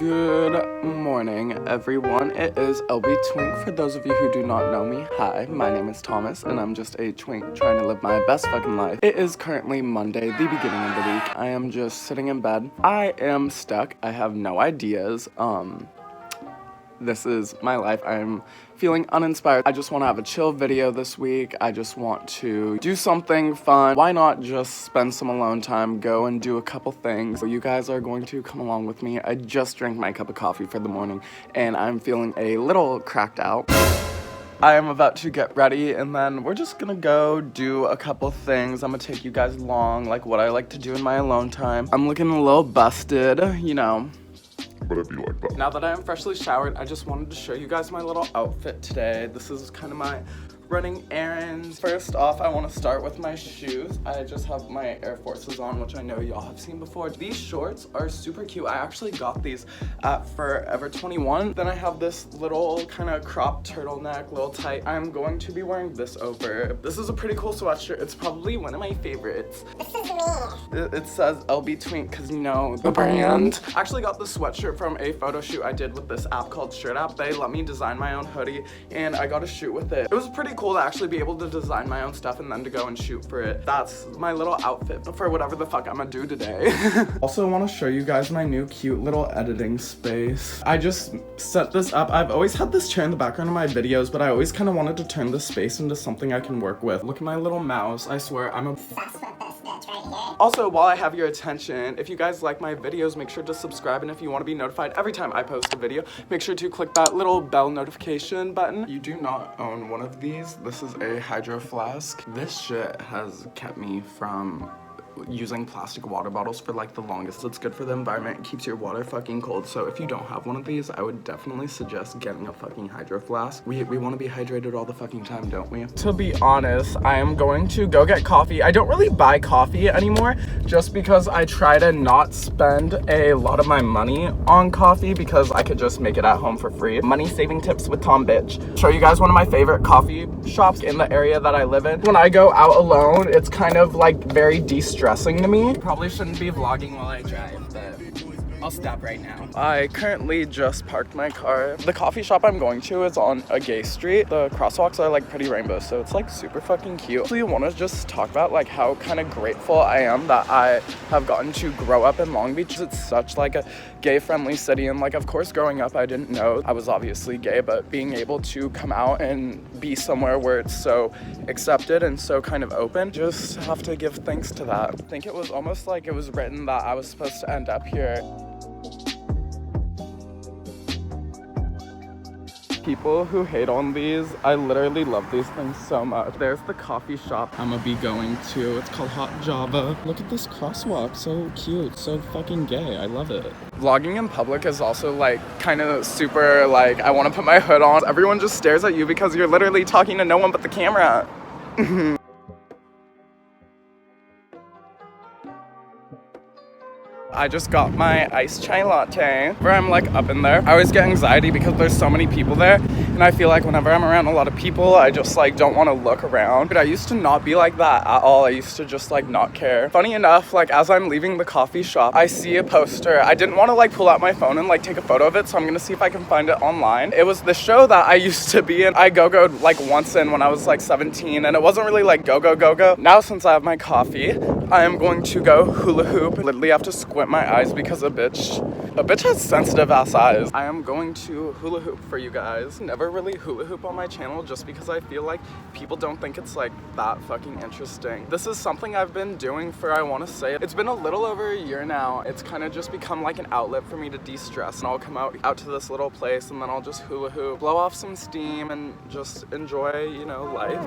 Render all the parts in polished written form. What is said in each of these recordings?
Good morning, everyone. It is lbtwink. For those of you who do not know me, hi, my name is Thomas, and I'm just a twink trying to live my best fucking life. It is currently Monday, the beginning of the week. I am just sitting in bed. I am stuck. I have no ideas. This is my life. I'm feeling uninspired. I just want to have a chill video this week. I just want to do something fun. Why not just spend some alone time, go and do a couple things. So you guys are going to come along with me. I just drank my cup of coffee for the morning and I'm feeling a little cracked out. I am about to get ready and then we're just gonna go do a couple things. I'm gonna take you guys along, like what I like to do in my alone time. I'm looking a little busted, you know. But it'd be like that. Now that I am freshly showered, I just wanted to show you guys my little outfit today. This is kind of my running errands. First off, I want to start with my shoes. I just have my Air Forces on, which I know y'all have seen before. These shorts are super cute. I actually got these at Forever 21. Then I have this little kind of cropped turtleneck, little tight. I'm going to be wearing this over. This is a pretty cool sweatshirt. It's probably one of my favorites. This is me. It says lbtwink because you know the brand. I actually got this sweatshirt from a photo shoot I did with this app called Shirt App. They let me design my own hoodie and I got to shoot with it. It was pretty cool to actually be able to design my own stuff and then to go and shoot for it. That's my little outfit for whatever the fuck I'm gonna do today. Also want to show you guys my new cute little editing space. I just set this up. I've always had this chair in the background of my videos, but I always kind of wanted to turn this space into something I can work with. Look at my little mouse. I swear I'm Obsessed with this bitch right here. Also, while I have your attention, if you guys like my videos, make sure to subscribe, and if you want to be notified every time I post a video, make sure to click that little bell notification button. You do not own one of these. This is a hydro flask. This shit has kept me from using plastic water bottles for like the longest. It's good for the environment. It keeps your water fucking cold. So if you don't have one of these, I would definitely suggest getting a fucking hydro flask. We want to be hydrated all the fucking time, don't we? To be honest, I am going to go get coffee. I don't really buy coffee anymore just because I try to not spend a lot of my money on coffee because I could just make it at home for free. Money saving tips with Tom Bitch. Show you guys one of my favorite coffee shops in the area that I live in. When I go out alone, it's kind of like very de-stressing to me. Probably shouldn't be vlogging while I drive, but I'll stop right now. I currently just parked my car. The coffee shop I'm going to is on a gay street. The crosswalks are like pretty rainbow, so it's like super fucking cute. So you want to just talk about like how kind of grateful I am that I have gotten to grow up in Long Beach. It's such like a gay friendly city, and like of course growing up I didn't know I was obviously gay, but being able to come out and be somewhere where it's so accepted and so kind of open, just have to give thanks to that. I think it was almost like it was written that I was supposed to end up here. People who hate on these, I literally love these things so much. There's the coffee shop I'm gonna be going to. It's called Hot Java. Look at this crosswalk, so cute, so fucking gay. I love it. Vlogging in public is also like kind of super like, I want to put my hood on. Everyone just stares at you because you're literally talking to no one but the camera. I just got my iced chai latte where I'm like up in there. I always get anxiety because there's so many people there, and I feel like whenever I'm around a lot of people, I just like don't want to look around. But I used to not be like that at all. I used to just like not care. Funny enough, like as I'm leaving the coffee shop, I see a poster. I didn't want to like pull out my phone and like take a photo of it, so I'm gonna see if I can find it online. It was the show that I used to be in. I go-go'd like once in when I was like 17, and it wasn't really like go-go. Now since I have my coffee, I am going to go hula hoop. Literally have to squint my eyes because a bitch has sensitive ass eyes. I am going to hula hoop for you guys. Never really hula hoop on my channel just because I feel like people don't think it's like that fucking interesting. This is something I've been doing for, I want to say, it's been a little over a year now. It's kind of just become like an outlet for me to de-stress, and I'll come out to this little place and then I'll just hula hoop, blow off some steam, and just enjoy, you know, life.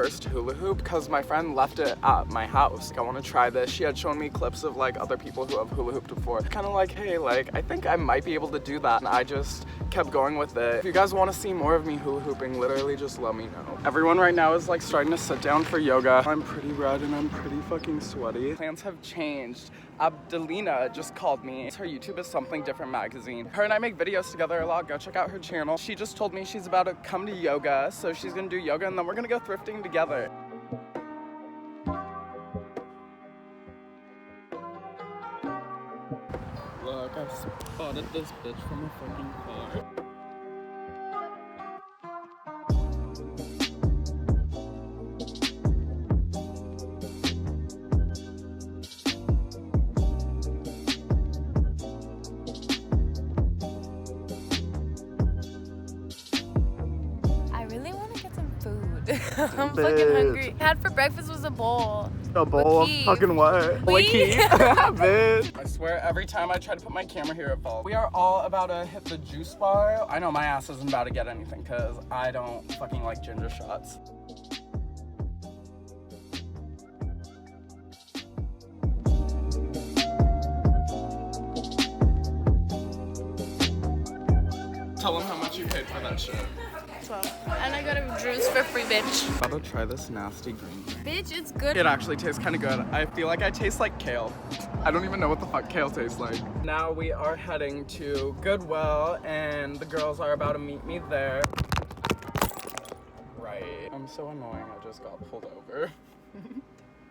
first hula hoop because my friend left it at my house. I want to try this. She had shown me clips of like other people who have hula hooped before. Kind of like, hey, like I think I might be able to do that. And I just kept going with it. If you guys want to see more of me hula hooping, literally just let me know. Everyone right now is like starting to sit down for yoga. I'm pretty red and I'm pretty fucking sweaty. Plans have changed. Abdelina just called me. Her YouTube is Something Different magazine. Her and I make videos together a lot. Go check out her channel. She just told me she's about to come to yoga, so she's gonna do yoga and then we're gonna go thrifting together. Look, I've spotted this bitch from a fucking car. I'm fucking hungry. I had for breakfast was a bowl. A bowl of fucking what? Weed? Bitch. I swear every time I try to put my camera here it falls. We are all about to hit the juice bar. I know my ass isn't about to get anything because I don't fucking like ginger shots. Tell them how much you paid for that shit. 12. And I got a juice for free, bitch. I'm about to try this nasty green thing. Bitch, it's good. It actually tastes kind of good. I feel like I taste like kale. I don't even know what the fuck kale tastes like. Now we are heading to Goodwill and the girls are about to meet me there. Right. I'm so annoying. I just got pulled over.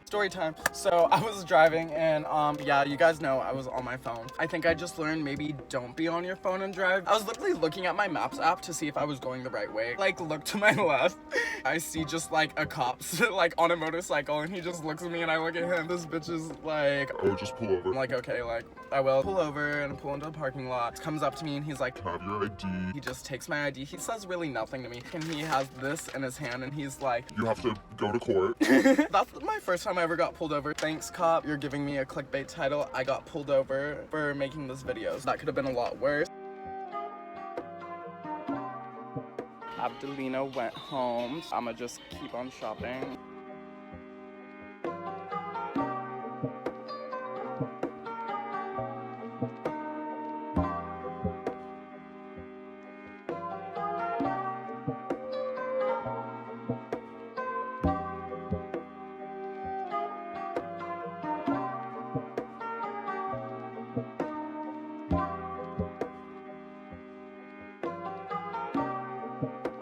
Story time. So I was driving and yeah, you guys know I was on my phone. I think I just learned maybe don't be on your phone and drive. I was literally looking at my maps app to see if I was going the right way. Like look to my left. I see just like a cop like on a motorcycle and he just looks at me and I look at him. This bitch is like, Oh, just pull over. I'm like, okay, like I will pull over and pull into the parking lot. Comes up to me and he's like, Have your ID. he just takes my ID. He says really nothing to me. And he has this in his hand and he's like, You have to go to court. that's my first time I ever got pulled over. Thanks, cop. You're giving me a clickbait title. I got pulled over for making this video. So that could have been a lot worse. Abdelina went home. I'ma just keep on shopping.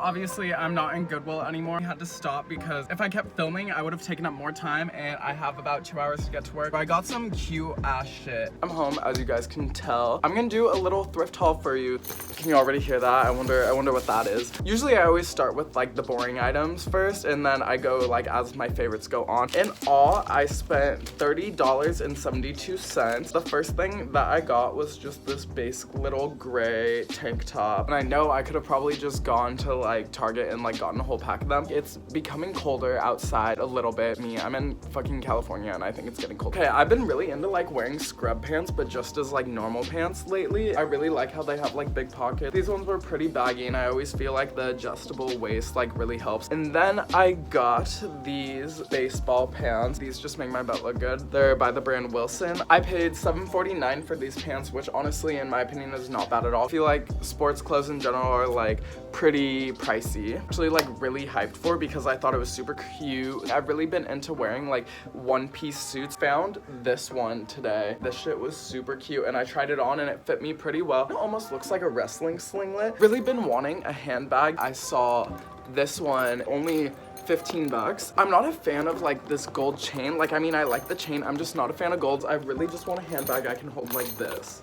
Obviously, I'm not in Goodwill anymore. I had to stop because if I kept filming, I would have taken up more time and I have about 2 hours to get to work. But I got some cute ass shit. I'm home, as you guys can tell. I'm gonna do a little thrift haul for you. Can you already hear that? I wonder what that is. Usually, I always start with like the boring items first and then I go like as my favorites go on. In all, I spent $30.72. The first thing that I got was just this basic little gray tank top. And I know I could have probably just gone to like Target and like gotten a whole pack of them. It's becoming colder outside a little bit. I'm in fucking California and I think it's getting cold. Okay, I've been really into like wearing scrub pants but just as like normal pants lately. I really like how they have like big pockets. These ones were pretty baggy and I always feel like the adjustable waist like really helps. And then I got these baseball pants. These just make my butt look good. They're by the brand Wilson. I paid $7.49 for these pants, which honestly in my opinion is not bad at all. I feel like sports clothes in general are like pretty pricey. Actually like really hyped for because I thought it was super cute. I've really been into wearing like one-piece suits. Found this one today. This shit was super cute and I tried it on and it fit me pretty well. It almost looks like a wrestling slinglet. Really been wanting a handbag. I saw this one, only 15 bucks. I'm not a fan of like this gold chain. Like, I mean, I like the chain. I'm just not a fan of golds. I really just want a handbag I can hold like this.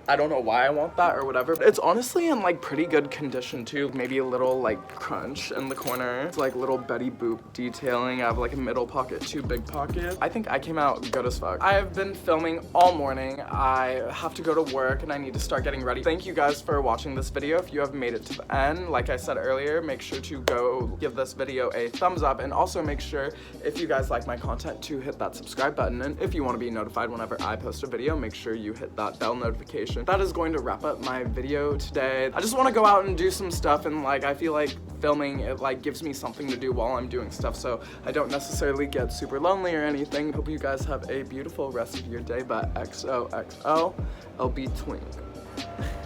I don't know why I want that or whatever, but it's honestly in like pretty good condition too. Maybe a little like crunch in the corner. It's like little Betty Boop detailing. I have like a middle pocket, 2 big pockets. I think I came out good as fuck. I have been filming all morning. I have to go to work and I need to start getting ready. Thank you guys for watching this video. If you have made it to the end, like I said earlier, make sure to go give this video a thumbs up and also make sure if you guys like my content to hit that subscribe button. And if you want to be notified whenever I post a video, make sure you hit that bell notification notification. That is going to wrap up my video today. I just want to go out and do some stuff, and like I feel like filming it like gives me something to do while I'm doing stuff, so I don't necessarily get super lonely or anything. Hope you guys have a beautiful rest of your day, but XOXO, lbtwink.